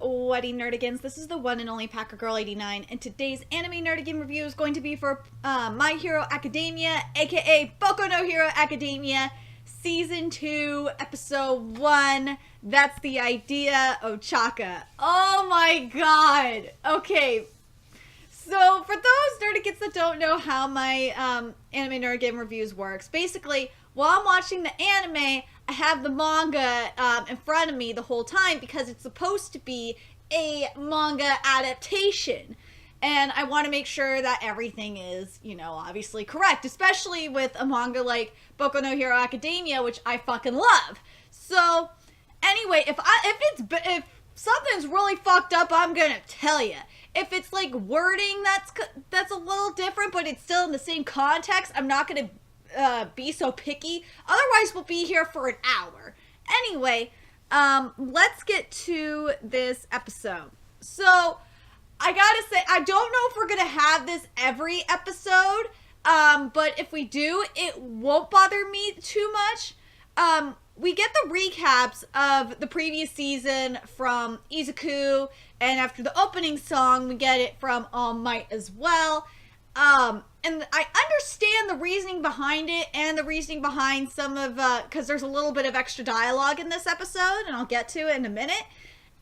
Wedding Nerdigans? This is the one and only Packer Girl 89, and today's anime Nerdigan review is going to be for My Hero Academia, aka Boku no Hero Academia, Season 2, Episode 1. That's the idea, Ochako. Oh my god! Okay, so for those Nerdigans that don't know how my anime Nerdigan reviews works, basically, while I'm watching the anime, I have the manga in front of me the whole time because it's supposed to be a manga adaptation. And I want to make sure that everything is, obviously correct, especially with a manga like Boku no Hero Academia, which I fucking love. So, anyway, if something's really fucked up, I'm gonna tell you. If it's like wording that's a little different, but it's still in the same context, I'm not gonna be so picky. Otherwise, we'll be here for an hour. Anyway, let's get to this episode. So, I gotta say, I don't know if we're gonna have this every episode, but if we do, it won't bother me too much. We get the recaps of the previous season from Izuku, and after the opening song, we get it from All Might as well. And I understand the reasoning behind it and the reasoning behind some of, because there's a little bit of extra dialogue in this episode, and I'll get to it in a minute.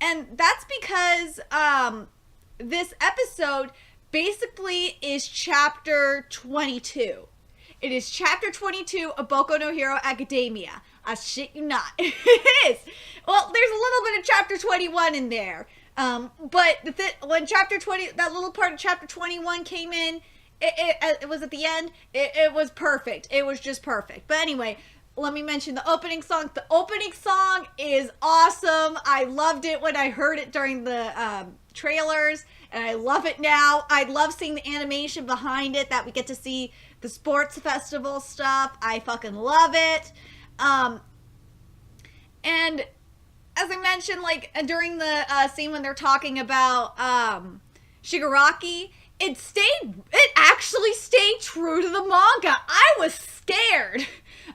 And that's because, this episode basically is chapter 22. It is chapter 22 of Boku no Hero Academia. I shit you not. It is. Well, there's a little bit of chapter 21 in there. But when chapter 20, that little part of chapter 21 came in, it was at the end. It was perfect. It was just perfect. But anyway, let me mention the opening song. The opening song is awesome. I loved it when I heard it during the trailers, and I love it now. I love seeing the animation behind it, that we get to see the sports festival stuff. I fucking love it. And as I mentioned, like during the scene when they're talking about Shigaraki, it actually stayed true to the manga. I was scared.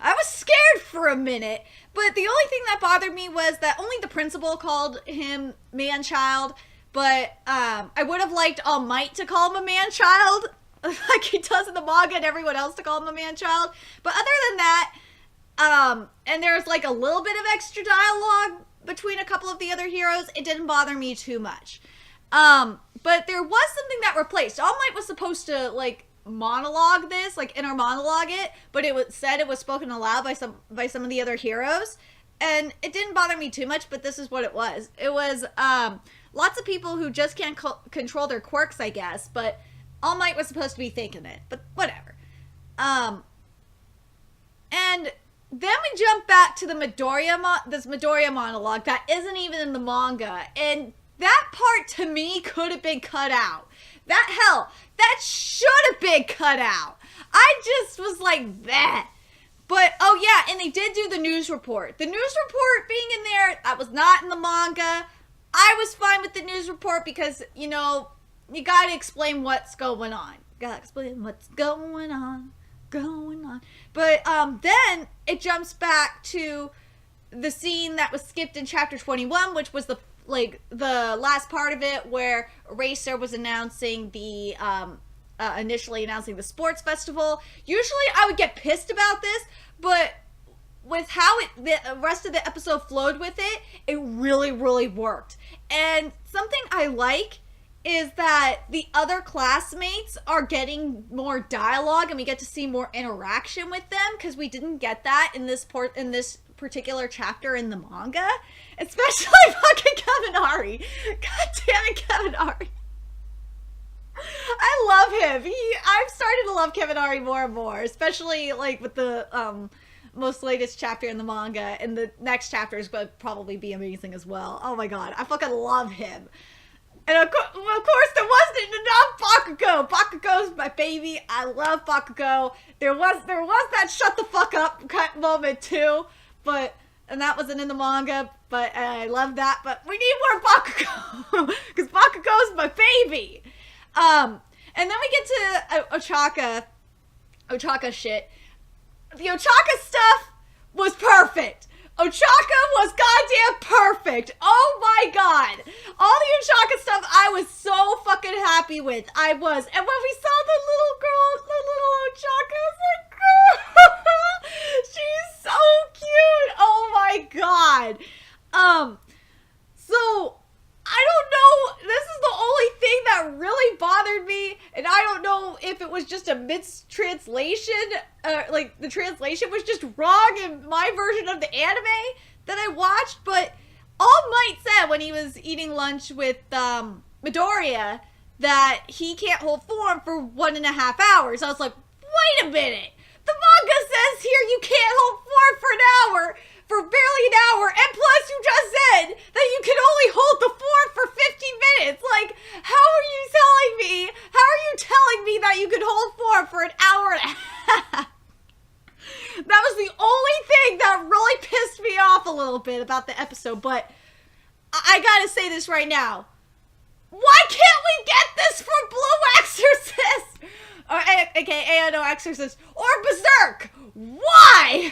I was scared for a minute. But the only thing that bothered me was that only the principal called him man-child. But I would have liked All Might to call him a man-child, like he does in the manga, and everyone else to call him a man-child. But other than that, and there's like a little bit of extra dialogue between a couple of the other heroes, it didn't bother me too much. But there was something that replaced. All Might was supposed to, like, monologue this, like, inner monologue it, but it was spoken aloud by some of the other heroes, and it didn't bother me too much, but this is what it was. It was, lots of people who just can't control their quirks, I guess, but All Might was supposed to be thinking it, but whatever. And then we jump back to the this Midoriya monologue that isn't even in the manga, and that part to me could have been cut out. That should have been cut out. I just was like, that. But, oh yeah, and they did do the news report. The news report being in there, that was not in the manga. I was fine with the news report because, you gotta explain what's going on. Gotta explain what's going on. But, then it jumps back to the scene that was skipped in chapter 21, which was the last part of it where Eraser was announcing the, initially announcing the sports festival. Usually I would get pissed about this, but with how the rest of the episode flowed with it, it really, really worked. And something I like is that the other classmates are getting more dialogue and we get to see more interaction with them, because we didn't get that in this particular chapter in the manga, especially fucking Kevin Ari. God damn it, Kevin Ari. I love him. I've started to love Kevin Ari more and more, especially like with the most latest chapter in the manga, and the next chapter is going to probably be amazing as well. Oh my god, I fucking love him. And of course, there wasn't enough Bakugo. Bakugo's my baby. I love Bakugo. There was that shut the fuck up moment too, and that wasn't in the manga, but I love that. But we need more Bakugo because Bakugo's my baby. And then we get to Ochako shit. The Ochako stuff was perfect. Ochako was goddamn perfect. Oh my god. All with. I was. And when we saw the little girl, the little Ochako, I was like, oh, she's so cute. Oh my god. So I don't know. This is the only thing that really bothered me, and I don't know if it was just a mistranslation, like the translation was just wrong in my version of the anime that I watched, but All Might said when he was eating lunch with Midoriya that he can't hold form for 1.5 hours. I was like, wait a minute. The manga says here you can't hold form for an hour, for barely an hour, and plus you just said that you can only hold the form for 50 minutes. Like, how are you telling me that you can hold form for an hour and a half? That was the only thing that really pissed me off a little bit about the episode, but I gotta say this right now. Why can't we get this from Blue Exorcist? Or, aka Ano Exorcist, or Berserk? Why?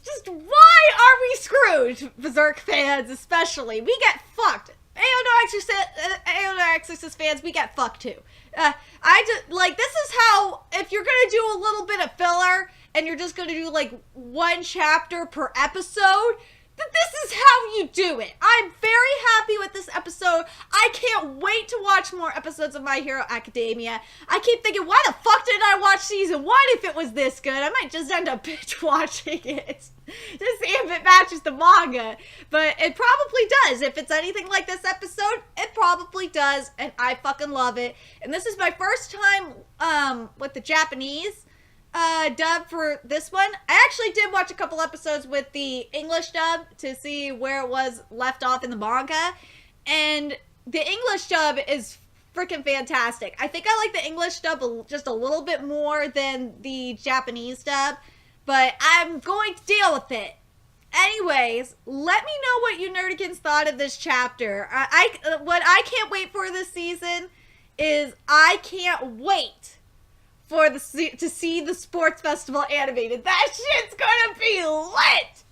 Just why are we screwed? Berserk fans especially. We get fucked. Ano Exorcist fans, we get fucked too. I just, like, this is how, if you're gonna do a little bit of filler, and you're just gonna do, like, 1 chapter per episode, this is how you do it. I'm very happy with this episode. I can't wait to watch more episodes of My Hero Academia. I keep thinking, why the fuck didn't I watch season 1 if it was this good? I might just end up binge watching it to see if it matches the manga. But it probably does. If it's anything like this episode, it probably does. And I fucking love it. And this is my first time with the Japanese dub for this one. I actually did watch a couple episodes with the English dub to see where it was left off in the manga, and the English dub is freaking fantastic. I think I like the English dub just a little bit more than the Japanese dub, but I'm going to deal with it. Anyways, let me know what you nerdigans thought of this chapter. What I can't wait for this season is I can't wait to see the sports festival animated. That shit's gonna be lit!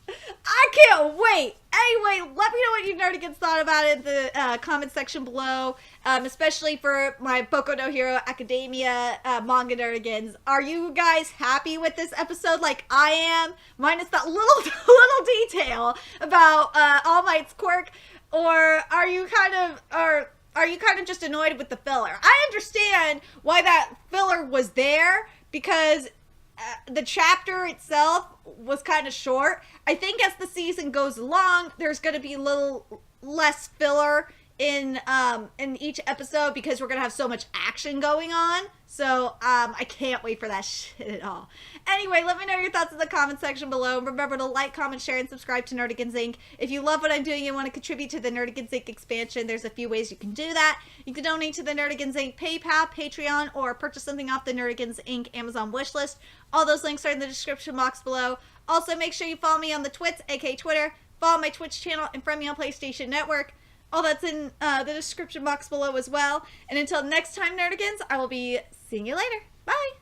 I can't wait! Anyway, let me know what you nerdigans thought about it in the comment section below, especially for my Boku no Hero Academia manga nerdigans. Are you guys happy with this episode like I am, minus that little detail about All Might's quirk, or are you kind of just annoyed with the filler? I understand why that filler was there, because the chapter itself was kind of short. I think as the season goes along, there's going to be a little less filler in each episode, because we're going to have so much action going on. So, I can't wait for that shit at all. Anyway, let me know your thoughts in the comment section below. Remember to like, comment, share, and subscribe to Nerdigans Inc. If you love what I'm doing and want to contribute to the Nerdigans Inc. expansion, there's a few ways you can do that. You can donate to the Nerdigans Inc. PayPal, Patreon, or purchase something off the Nerdigans Inc. Amazon wishlist. All those links are in the description box below. Also, make sure you follow me on the Twits, aka Twitter. Follow my Twitch channel and friend me on PlayStation Network. All that's in the description box below as well. And until next time, Nerdigans, I will be seeing you later. Bye!